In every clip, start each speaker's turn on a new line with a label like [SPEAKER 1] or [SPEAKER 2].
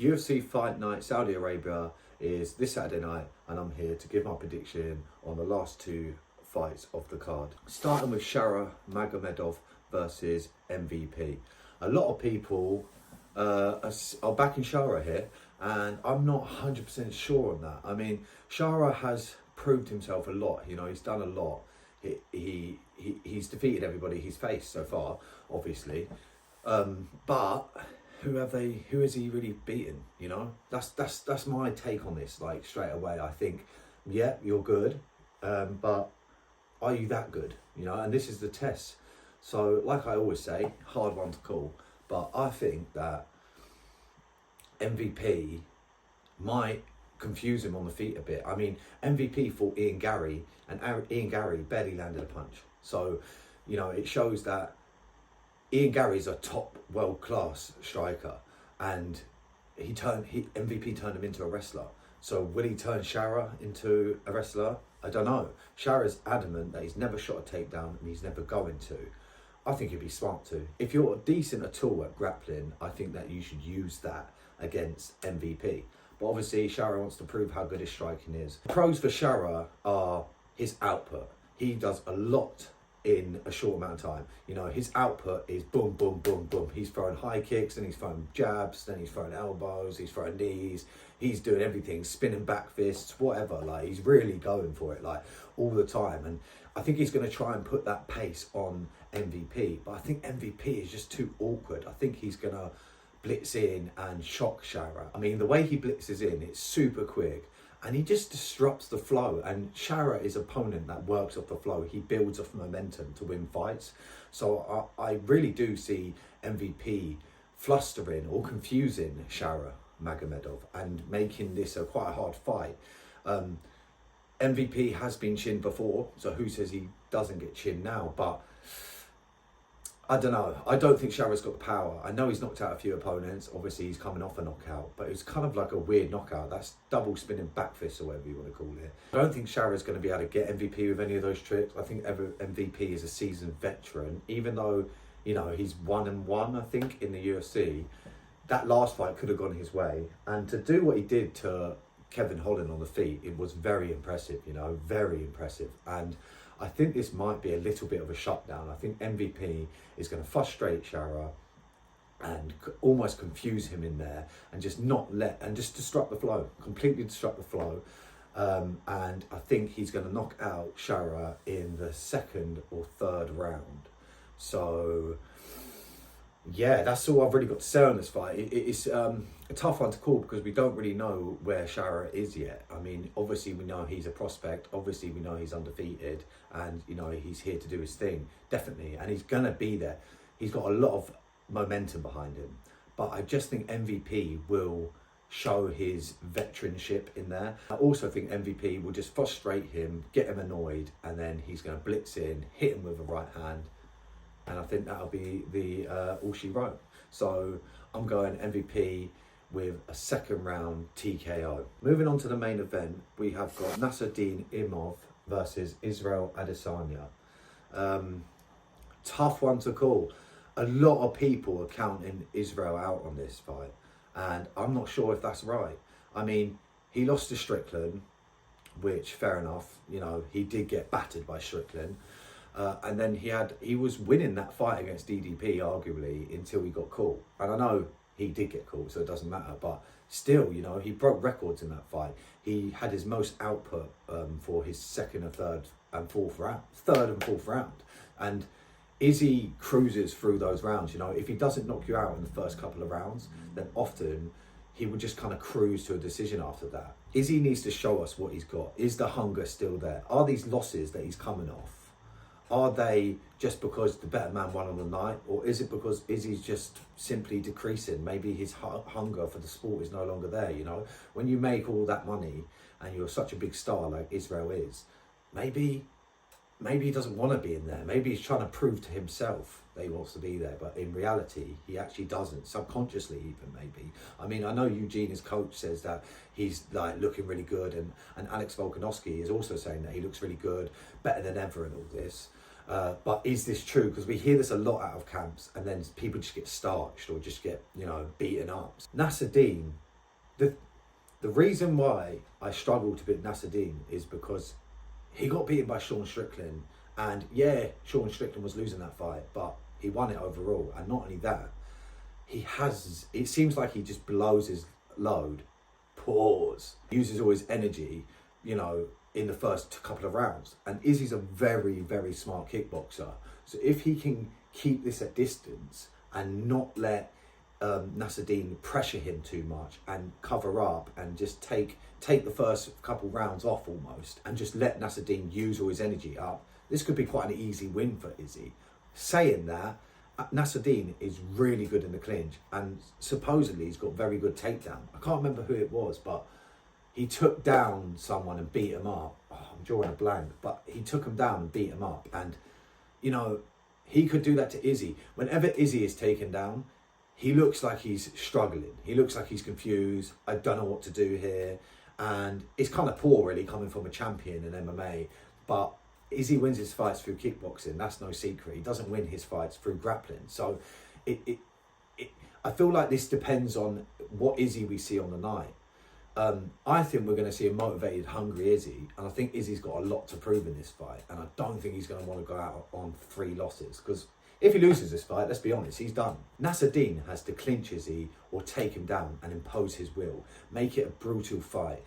[SPEAKER 1] UFC Fight Night Saudi Arabia is this Saturday night, and I'm here to give my prediction on the last two fights of the card. Starting with Sharaputdin Magomedov versus MVP. A lot of people are backing Shara here, and I'm not 100% sure on that. I mean, Shara has proved himself a lot. You know, he's done a lot. He's defeated everybody he's faced so far, obviously. But who has he really beaten? You know, that's my take on this. Like, straight away, I think, yeah, you're good, but are you that good? You know, and this is the test. So, like I always say, hard one to call, but I think that MVP might confuse him on the feet a bit. I mean, MVP fought Ian Gary, and Ian Gary barely landed a punch. So, you know, it shows that Ian Gary's a top world-class striker, and MVP turned him into a wrestler. So will he turn Shara into a wrestler? I don't know. Shara's adamant that he's never shot a takedown and he's never going to. I think he'd be smart to. If you're decent at all at grappling, I think that you should use that against MVP. But obviously, Shara wants to prove how good his striking is. The pros for Shara are his output. He does a lot in a short amount of time. You know, his output is boom, boom, boom, boom. He's throwing high kicks, then he's throwing jabs, then he's throwing elbows, he's throwing knees, he's doing everything, spinning back fists, whatever. Like, he's really going for it, like, all the time. And I think he's going to try and put that pace on MVP, but I think MVP is just too awkward. I think he's going to blitz in and shock Shara. I mean, the way he blitzes in, it's super quick, and he just disrupts the flow. And Shara is an opponent that works off the flow. He builds off momentum to win fights. So I really do see MVP flustering or confusing Shara Magomedov and making this quite a hard fight. MVP has been chinned before, so who says he doesn't get chinned now? But I don't know. I don't think Shara's got the power. I know he's knocked out a few opponents. Obviously, he's coming off a knockout, but it's kind of like a weird knockout. That's double spinning back fist, or whatever you want to call it. I don't think Shara's going to be able to get MVP with any of those tricks. I think MVP is a seasoned veteran, even though, you know, he's 1-1, I think, in the UFC. That last fight could have gone his way. And to do what he did to Kevin Holland on the feet, it was very impressive, you know, very impressive. And I think this might be a little bit of a shutdown. I think MVP is going to frustrate Shara and almost confuse him in there, and just just disrupt the flow, completely disrupt the flow. And I think he's going to knock out Shara in the second or third round. So yeah, that's all I've really got to say on this fight. It's a tough one to call because we don't really know where Shara is yet. I mean, obviously we know he's a prospect. Obviously we know he's undefeated, and you know he's here to do his thing, definitely, and he's gonna be there. He's got a lot of momentum behind him, but I just think MVP will show his veteranship in there. I also think MVP will just frustrate him, get him annoyed, and then he's going to blitz in, hit him with a right hand. And I think that'll be the all she wrote. So I'm going MVP with a second round TKO. Moving on to the main event, we have got Sharaputdin Imavov versus Israel Adesanya. Tough one to call. A lot of people are counting Israel out on this fight, and I'm not sure if that's right. I mean, he lost to Strickland, which, fair enough, you know, he did get battered by Strickland. And then he was winning that fight against DDP, arguably, until he got caught. And I know he did get caught, so it doesn't matter. But still, you know, he broke records in that fight. He had his most output for his second and third and fourth round. And Izzy cruises through those rounds. You know, if he doesn't knock you out in the first couple of rounds, then often he would just kind of cruise to a decision after that. Izzy needs to show us what he's got. Is the hunger still there? Are these losses that he's coming off, are they just because the better man won on the night, or is it because Izzy's just simply decreasing? Maybe his hunger for the sport is no longer there, you know? When you make all that money and you're such a big star like Israel is, maybe he doesn't want to be in there. Maybe he's trying to prove to himself that he wants to be there, but in reality, he actually doesn't, subconsciously even, maybe. I mean, I know Eugene, his coach, says that he's like looking really good, and Alex Volkanovski is also saying that he looks really good, better than ever and all this. But is this true? Because we hear this a lot out of camps, and then people just get starched or just get, you know, beaten up. Sharaputdin The reason why I struggled to beat Nasruddin is because he got beaten by Sean Strickland, and yeah, Sean Strickland was losing that fight, but he won it overall. And not only that, it seems like he just blows his load, uses all his energy, you know, in the first couple of rounds. And Izzy's a very, very smart kickboxer. So if he can keep this at distance and not let Nasruddin pressure him too much and cover up and just take the first couple rounds off almost, and just let Nasruddin use all his energy up, this could be quite an easy win for Izzy. Saying that, Nasruddin is really good in the clinch, and supposedly he's got very good takedown. I can't remember who it was, but he took down someone and beat him up. Oh, I'm drawing a blank, but he took him down and beat him up. And, you know, he could do that to Izzy. Whenever Izzy is taken down, he looks like he's struggling. He looks like he's confused. I don't know what to do here. And it's kind of poor, really, coming from a champion in MMA. But Izzy wins his fights through kickboxing. That's no secret. He doesn't win his fights through grappling. So I feel like this depends on what Izzy we see on the night. I think we're going to see a motivated, hungry Izzy, and I think Izzy's got a lot to prove in this fight, and I don't think he's going to want to go out on 3 losses, because if he loses this fight, let's be honest, he's done. Nasruddin has to clinch Izzy or take him down and impose his will, make it a brutal fight,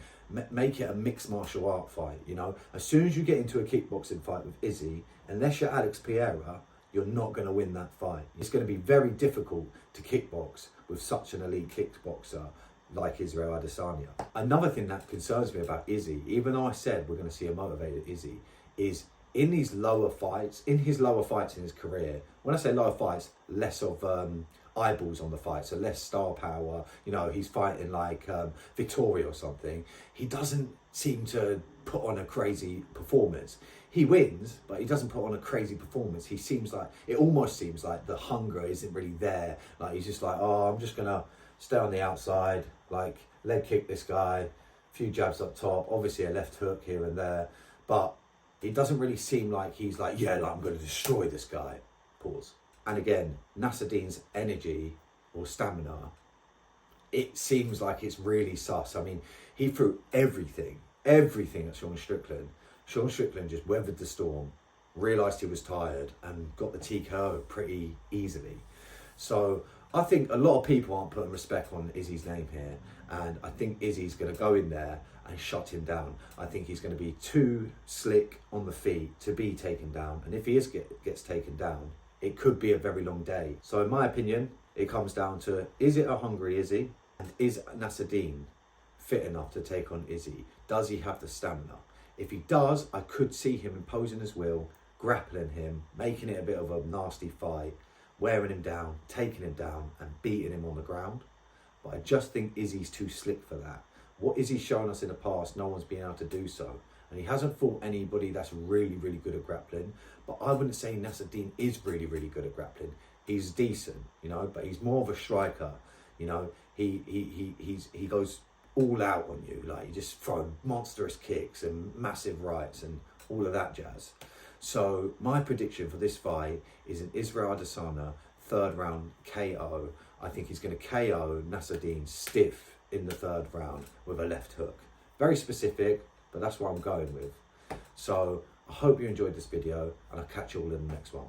[SPEAKER 1] make it a mixed martial art fight, you know. As soon as you get into a kickboxing fight with Izzy, unless you're Alex Pereira, you're not going to win that fight. It's going to be very difficult to kickbox with such an elite kickboxer like Israel Adesanya. Another thing that concerns me about Izzy, even though I said we're going to see a motivated Izzy, is in these lower fights, in his career, when I say lower fights, less of eyeballs on the fight, so less star power, you know, he's fighting like Victoria or something, he doesn't seem to put on a crazy performance. He wins, but he doesn't put on a crazy performance. It almost seems like the hunger isn't really there. Like he's just like, oh, I'm just going to stay on the outside, like leg kick this guy, a few jabs up top, obviously a left hook here and there, but it doesn't really seem like he's like, yeah, like I'm going to destroy this guy. Pause. And again, Nasruddin's energy or stamina, it seems like it's really sus. I mean, he threw everything at Sean Strickland. Sean Strickland just weathered the storm, realised he was tired, and got the TKO pretty easily. So I think a lot of people aren't putting respect on Izzy's name here, and I think Izzy's going to go in there and shut him down. I think he's going to be too slick on the feet to be taken down, and if he gets taken down, it could be a very long day. So in my opinion, it comes down to, is it a hungry Izzy, and is Nasruddin fit enough to take on Izzy? Does he have the stamina? If he does, I could see him imposing his will, grappling him, making it a bit of a nasty fight, wearing him down, taking him down and beating him on the ground. But I just think Izzy's too slick for that. What Izzy's shown us in the past, no one's been able to do so. And he hasn't fought anybody that's really, really good at grappling. But I wouldn't say Nasruddin is really, really good at grappling. He's decent, you know, but he's more of a striker. You know, he goes all out on you. Like, he just throws monstrous kicks and massive rights and all of that jazz. So my prediction for this fight is an Israel Adesanya 3rd round KO. I think he's going to KO Nasruddin stiff in the 3rd round with a left hook. Very specific, but that's what I'm going with. So I hope you enjoyed this video, and I'll catch you all in the next one.